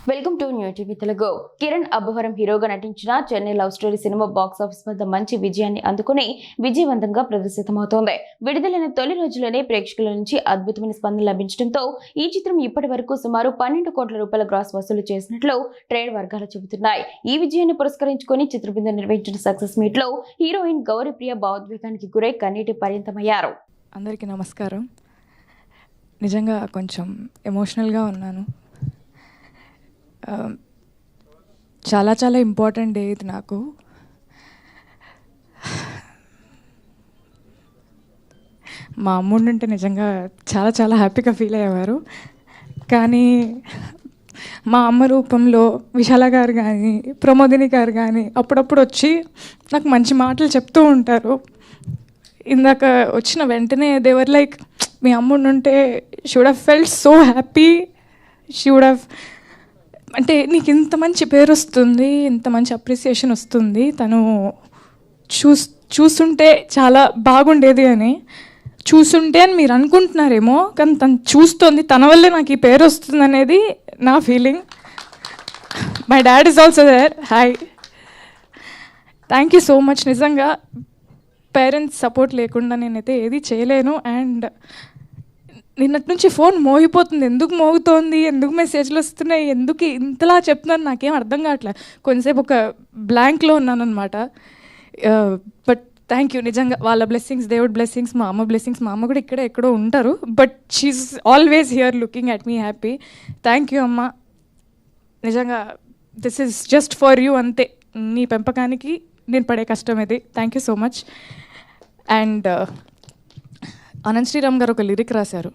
Welcome to new TV Telugu. Kiran Abbavaram హీరోగా నటించిన Chennai love story cinema box office వద్ద మంచి విజయాన్ని అందుకుని విజయవంతంగా ప్రదర్శితమవుతోంది. విడుదలైన తొలి రోజుల్లోనే ప్రేక్షకుల నుంచి అద్భుతమైన స్పందన లభించడంతో ఈ చిత్రం ఇప్పటి వరకు సుమారు 12 కోట్ల రూపాయల గ్రాస్ వసూలు చేసినట్లు ట్రేడ్ వర్గాలు చెబుతున్నాయి. ఈ విజయాన్ని పురస్కరించుకుని చిత్రబృందం నిర్వహించిన సక్సెస్ మీట్ లో హీరోయిన్ గౌరీప్రియ భావోద్వేగానికి గురై కన్నీటి పర్యంతమయ్యారు. అందరికీ నమస్కారం. నిజంగా కొంచెం ఎమోషనల్గా ఉన్నాను. చాలా చాలా ఇంపార్టెంట్ డే ఇది నాకు. మా అమ్ముడు ఉంటే నిజంగా చాలా చాలా హ్యాపీగా ఫీల్ అయ్యేవారు. కానీ మా అమ్మ రూపంలో విశాల గారు కానీ ప్రమోదిని గారు కానీ అప్పుడప్పుడు వచ్చి నాకు మంచి మాటలు చెప్తూ ఉంటారు. ఇందాక వచ్చిన వెంటనే దేవర్ లైక్, మీ అమ్ముడు ఉంటే she would have felt so happy, she would have, అంటే నీకు ఇంత మంచి పేరు వస్తుంది, ఇంత మంచి అప్రిసియేషన్ వస్తుంది, తను చూస్తుంటే చాలా బాగుండేది అని. చూస్తుంటే అని మీరు అనుకుంటున్నారేమో, కానీ తను చూస్తుంది, తన వల్లే నాకు ఈ పేరు వస్తుంది అనేది నా feeling. My dad is also there. Hi, thank you so much. నిజంగా పేరెంట్స్ సపోర్ట్ లేకుండా నేనైతే ఏది చేయలేను. అండ్ నిన్నటి నుంచి ఫోన్ మోగిపోతుంది. ఎందుకు మోగుతోంది, ఎందుకు మెసేజ్లు వస్తున్నాయి, ఎందుకు ఇంతలా చెప్తున్నాను నాకేం అర్థం కావట్లేదు. కొంతసేపు ఒక బ్లాంక్లో ఉన్నాను అనమాట. But thank you. నిజంగా వాళ్ళ బ్లెస్సింగ్స్, దేవుడి బ్లెస్సింగ్స్, మా అమ్మ బ్లెస్సింగ్స్. మా అమ్మ కూడా ఇక్కడే ఎక్కడో ఉంటారు, but she is always here looking at me happy. Thank you అమ్మ. నిజంగా this is just for you, అంతే. నీ పెంపకానికి నేను పడే కష్టం ఇది. Thank you so much. And Anant Sriram గారు ఒక లిరిక్ రాశారు,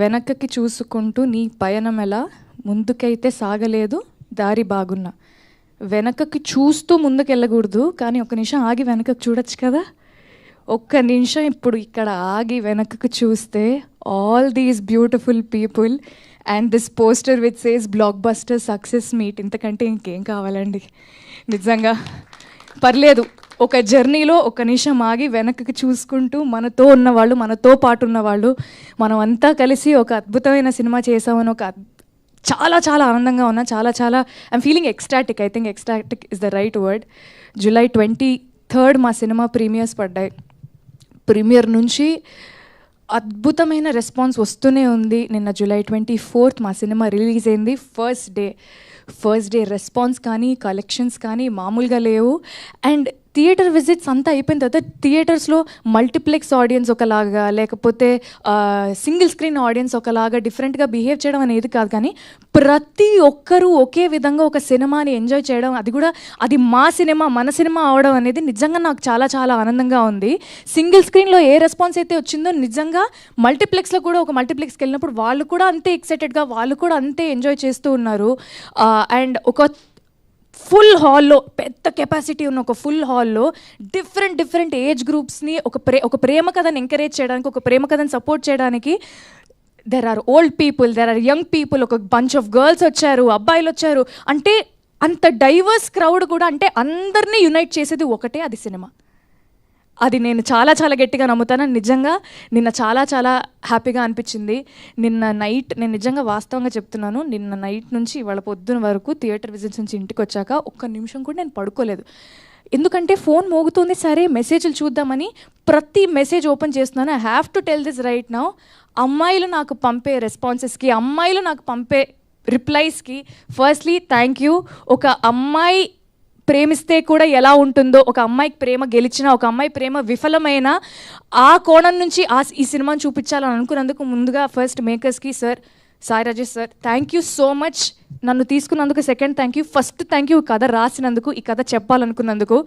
వెనక్కి చూసుకుంటూ నీ పయనం ఎలా, ముందుకైతే సాగలేదు దారి బాగున్నా. వెనకకి చూస్తూ ముందుకు వెళ్ళకూడదు, కానీ ఒక నిమిషం ఆగి వెనకకి చూడొచ్చు కదా. ఒక్క నిమిషం ఇప్పుడు ఇక్కడ ఆగి వెనకకి చూస్తే all these beautiful people and this poster which says block buster success meet. ఇంతకంటే ఇంకేం కావాలండి. నిజంగా పర్లేదు, ఒక జర్నీలో ఒక నిమిషం ఆగి వెనక్కి చూసుకుంటూ మనతో ఉన్నవాళ్ళు, మనతో పాటు ఉన్నవాళ్ళు, మనం అంతా కలిసి ఒక అద్భుతమైన సినిమా చేసామని ఒక చాలా చాలా ఆనందంగా ఉన్నా. చాలా చాలా I'm feeling ecstatic. I think ecstatic is the right word. July 23rd మా సినిమా ప్రీమియర్స్ పడ్డాయి. ప్రీమియర్ నుంచి అద్భుతమైన రెస్పాన్స్ వస్తూనే ఉంది. నిన్న July 24th మా సినిమా రిలీజ్ అయింది. ఫస్ట్ డే రెస్పాన్స్ కానీ కలెక్షన్స్ కానీ మామూలుగా లేవు. అండ్ థియేటర్ విజిట్స్ అంతా అయిపోయిన తర్వాత థియేటర్స్లో మల్టీప్లెక్స్ ఆడియన్స్ ఒకలాగా, లేకపోతే సింగిల్ స్క్రీన్ ఆడియన్స్ ఒకలాగా డిఫరెంట్గా బిహేవ్ చేయడం అనేది కాదు, కానీ ప్రతి ఒక్కరూ ఒకే విధంగా ఒక సినిమాని ఎంజాయ్ చేయడం, అది కూడా అది మా సినిమా, మన సినిమా అవడం అనేది నిజంగా నాకు చాలా చాలా ఆనందంగా ఉంది. సింగిల్ స్క్రీన్లో ఏ రెస్పాన్స్ అయితే వచ్చిందో, నిజంగా మల్టీప్లెక్స్లో కూడా ఒక మల్టీప్లెక్స్కి వెళ్ళినప్పుడు వాళ్ళు కూడా అంతే ఎక్సైటెడ్గా, వాళ్ళు కూడా అంతే ఎంజాయ్ చేస్తూ ఉన్నారు. అండ్ ఒక ఫుల్ హాల్లో, పెద్ద కెపాసిటీ ఉన్న ఒక ఫుల్ హాల్లో డిఫరెంట్ ఏజ్ గ్రూప్స్ని ఒక ప్రేమ కథను ఎంకరేజ్ చేయడానికి, ఒక ప్రేమ కథను సపోర్ట్ చేయడానికి there are old people, there are young people, ఒక బంచ్ ఆఫ్ గర్ల్స్ వచ్చారు, అబ్బాయిలు వచ్చారు. అంటే అంత డైవర్స్ క్రౌడ్ కూడా, అంటే అందరినీ యునైట్ చేసేది ఒకటే, అది సినిమా. అది నేను చాలా చాలా గట్టిగా నమ్ముతాను. నిజంగా నిన్న చాలా చాలా హ్యాపీగా అనిపించింది. నిన్న నైట్, నేను నిజంగా వాస్తవంగా చెప్తున్నాను, నిన్న నైట్ నుంచి ఇవాళ పొద్దున వరకు థియేటర్ విజిట్స్ నుంచి ఇంటికి వచ్చాక ఒక్క నిమిషం కూడా నేను పడుకోలేదు. ఎందుకంటే ఫోన్ మోగుతుంది, సరే మెసేజ్లు చూద్దామని ప్రతి మెసేజ్ ఓపెన్ చేస్తున్నాను. I have to tell this right now. అమ్మాయిలు నాకు పంపే రెస్పాన్సెస్కి, అమ్మాయిలు నాకు పంపే రిప్లైస్కి ఫస్ట్లీ థ్యాంక్ యూ. ఒక అమ్మాయి ప్రేమిస్తే కూడా ఎలా ఉంటుందో, ఒక అమ్మాయికి ప్రేమ గెలిచినా, ఒక అమ్మాయి ప్రేమ విఫలమైన ఆ కోణం నుంచి ఈ సినిమాని చూపించాలని అనుకున్నందుకు ముందుగా ఫస్ట్ మేకర్స్కి sir, Sai Rajesh sir, thank you so much. నన్ను తీసుకున్నందుకు second thank you. First thank you కథ రాసినందుకు, ఈ కథ చెప్పాలనుకున్నందుకు.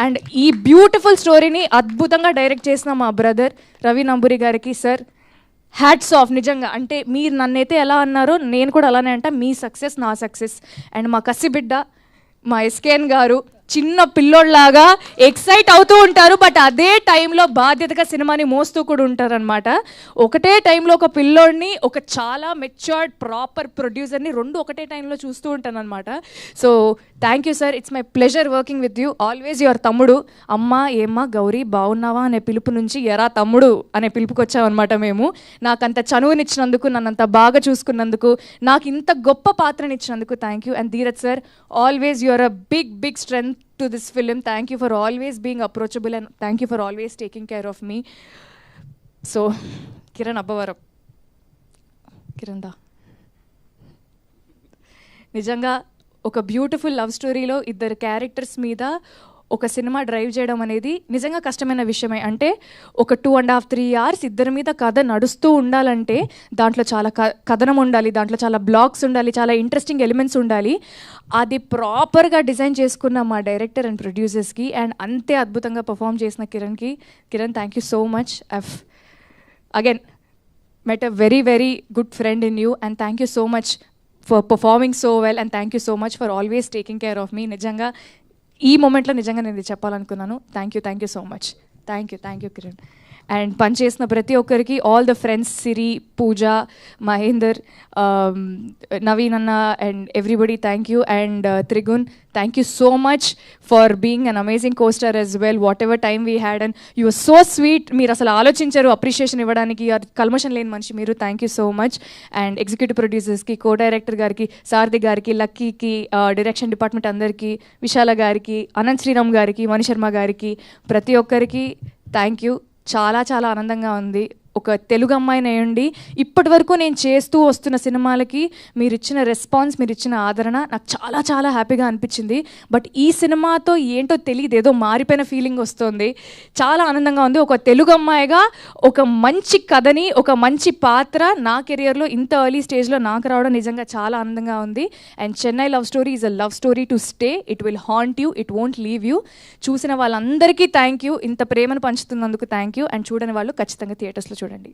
అండ్ ఈ బ్యూటిఫుల్ స్టోరీని అద్భుతంగా డైరెక్ట్ చేసిన మా బ్రదర్ రవి నంబూరి గారికి సార్, హ్యాట్స్ ఆఫ్. నిజంగా అంటే మీరు నన్నైతే ఎలా అన్నారో నేను కూడా అలానే అంట. మీ సక్సెస్ నా సక్సెస్. అండ్ మా కసిబిడ్డ, మా ఎస్కేఎన్ గారు, చిన్న పిల్లోళ్ళలాగా ఎక్సైట్ అవుతూ ఉంటారు, బట్ అదే టైంలో బాధ్యతగా సినిమాని మోస్తూ కూడా ఉంటారనమాట. ఒకటే టైంలో ఒక పిల్లోడిని, ఒక చాలా మెచ్యూర్డ్ ప్రాపర్ ప్రొడ్యూసర్ని రెండు ఒకటే టైంలో చూస్తూ ఉంటాను అనమాట. So thank you sir, it's my pleasure working with you. Always your తమ్ముడు. అమ్మా ఏమ్మా గౌరీ బాగున్నావా అనే పిలుపు నుంచి ఎరా తమ్ముడు అనే పిలుపుకి వచ్చామన్నమాట మేము. నాకంత చనువునిచ్చినందుకు, నన్నంత బాగా చూసుకున్నందుకు, నాకు ఇంత గొప్ప పాత్రనిచ్చినందుకు thank you. And Dheeraj sir, always your a big strength to this film. Thank you for always being approachable and thank you for always taking care of me. So Kiran Abbavaram, Kiran da నిజంగా ఒక beautiful love స్టోరీలో ఇద్దరు characters మీద ఒక cinema drive చేయడం అనేది నిజంగా కష్టమైన విషయమే. అంటే ఒక 2.5-3 hours ఇద్దరి మీద కథ నడుస్తూ ఉండాలంటే దాంట్లో చాలా కథనం ఉండాలి, దాంట్లో చాలా బ్లాక్స్ ఉండాలి, చాలా ఇంట్రెస్టింగ్ ఎలిమెంట్స్ ఉండాలి. అది ప్రాపర్గా డిజైన్ చేసుకున్న మా డైరెక్టర్ అండ్ ప్రొడ్యూసర్స్కి అండ్ అంతే అద్భుతంగా పర్ఫామ్ చేసిన Kiran thank you so much. Again met a very good friend in you and thank you so much for performing so well and thank you so much for always taking care of me. నిజంగా ఈ మూమెంట్లో నిజంగా నేను ఇది చెప్పాలనుకున్నాను. Thank you so much. Thank you Kiran. And పనిచేసిన ప్రతి ఒక్కరికి, all the friends, Siri, Pooja, Mahender, Naveen అన్న and everybody thank you. And Trigun, thank you so much for being an amazing costar as well. Whatever time we had and you are so sweet. మీరు అసలు ఆలోచించారు appreciation ఇవ్వడానికి, కల్మషం లేని మనిషి మీరు. థ్యాంక్ you so much. And executive ప్రొడ్యూసర్స్కి, కో డైరెక్టర్ గారికి, సారథి గారికి, లక్కీకి, డైరెక్షన్ డిపార్ట్మెంట్ అందరికీ, విశాల గారికి, అనంత్ శ్రీరామ్ గారికి, మణిశర్మ గారికి, ప్రతి ఒక్కరికి థ్యాంక్ యూ. చాలా ఆనందంగా ఉంది. ఒక తెలుగు అమ్మాయిని అయ్యండి ఇప్పటి వరకు నేను చేస్తూ వస్తున్న సినిమాలకి మీరు ఇచ్చిన రెస్పాన్స్, మీరు ఇచ్చిన ఆదరణ నాకు చాలా హ్యాపీగా అనిపించింది. బట్ ఈ సినిమాతో ఏంటో తెలియదు, ఏదో మారిపోయిన ఫీలింగ్ వస్తుంది. చాలా ఆనందంగా ఉంది. ఒక తెలుగు అమ్మాయిగా ఒక మంచి కథని, ఒక మంచి పాత్ర నా కెరియర్లో ఇంత ఎర్లీ స్టేజ్లో నాకు రావడం నిజంగా చాలా ఆనందంగా ఉంది. And Chennai love story is a love story to stay. It will haunt you, it won't leave you. చూసిన వాళ్ళందరికీ థ్యాంక్ యూ. ఇంత ప్రేమను పంచుతున్నందుకు థ్యాంక్ యూ. అండ్ చూడని వాళ్ళు ఖచ్చితంగా థియేటర్స్లో చూడండి.